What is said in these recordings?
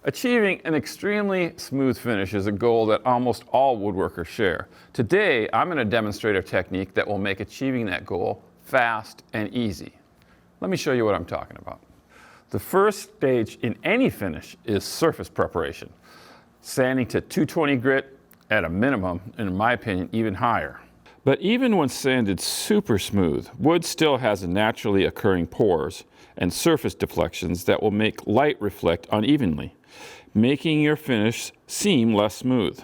Achieving an extremely smooth finish is a goal that almost all woodworkers share. Today, I'm going to demonstrate a technique that will make achieving that goal fast and easy. Let me show you what I'm talking about. The first stage in any finish is surface preparation. Sanding to 220 grit at a minimum, and in my opinion, even higher. But even when sanded super smooth, wood still has naturally occurring pores and surface deflections that will make light reflect unevenly, making your finish seem less smooth.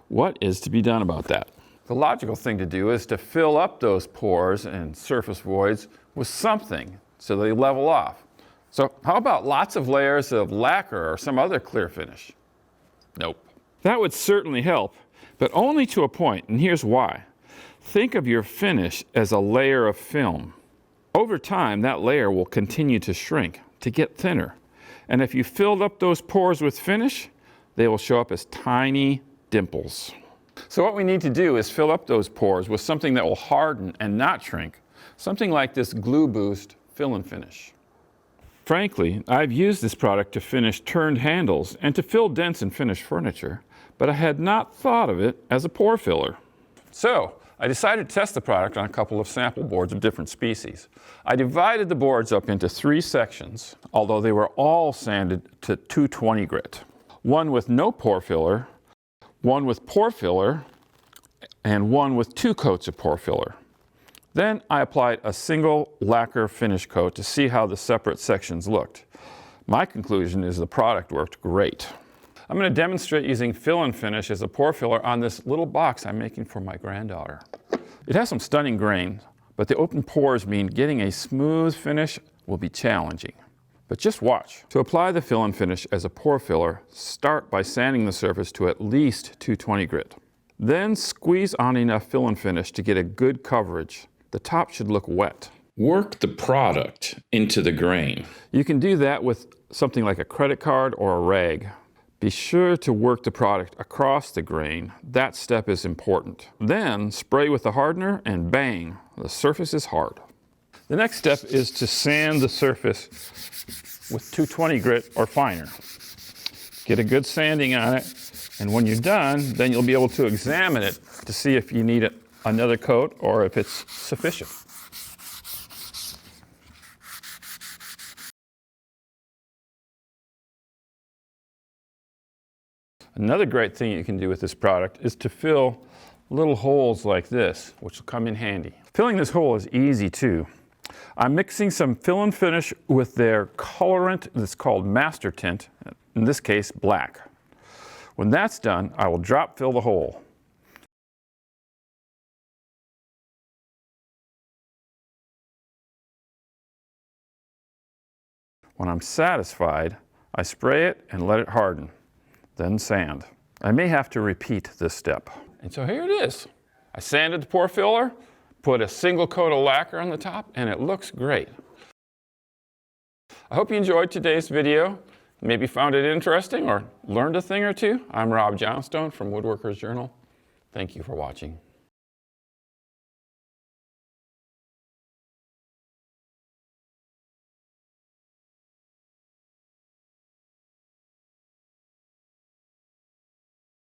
What is to be done about that? The logical thing to do is to fill up those pores and surface voids with something so they level off. So how about lots of layers of lacquer or some other clear finish? Nope. That would certainly help, but only to a point, and here's why. Think of your finish as a layer of film. Over time, that layer will continue to shrink, to get thinner. And if you filled up those pores with finish, they will show up as tiny dimples. So what we need to do is fill up those pores with something that will harden and not shrink, something like this GluBoost Fill and Finish. Frankly, I've used this product to finish turned handles and to fill dents in finished furniture, but I had not thought of it as a pore filler. So I decided to test the product on a couple of sample boards of different species. I divided the boards up into 3 sections, although they were all sanded to 220 grit. One with no pore filler, one with pore filler, and one with 2 coats of pore filler. Then I applied a single lacquer finish coat to see how the separate sections looked. My conclusion is the product worked great. I'm going to demonstrate using fill and finish as a pore filler on this little box I'm making for my granddaughter. It has some stunning grain, but the open pores mean getting a smooth finish will be challenging. But just watch. To apply the fill and finish as a pore filler, start by sanding the surface to at least 220 grit. Then squeeze on enough fill and finish to get a good coverage. The top should look wet. Work the product into the grain. You can do that with something like a credit card or a rag. Be sure to work the product across the grain. That step is important. Then spray with the hardener and bang, the surface is hard. The next step is to sand the surface with 220 grit or finer. Get a good sanding on it, and when you're done, then you'll be able to examine it to see if you need another coat or if it's sufficient. Another great thing you can do with this product is to fill little holes like this, which will come in handy. Filling this hole is easy too. I'm mixing some fill and finish with their colorant that's called Master Tint, in this case black. When that's done, I will drop fill the hole. When I'm satisfied, I spray it and let it harden. Then sand. I may have to repeat this step. And so here it is. I sanded the pore filler, put a single coat of lacquer on the top, and it looks great. I hope you enjoyed today's video, maybe found it interesting or learned a thing or two. I'm Rob Johnstone from Woodworkers Journal. Thank you for watching.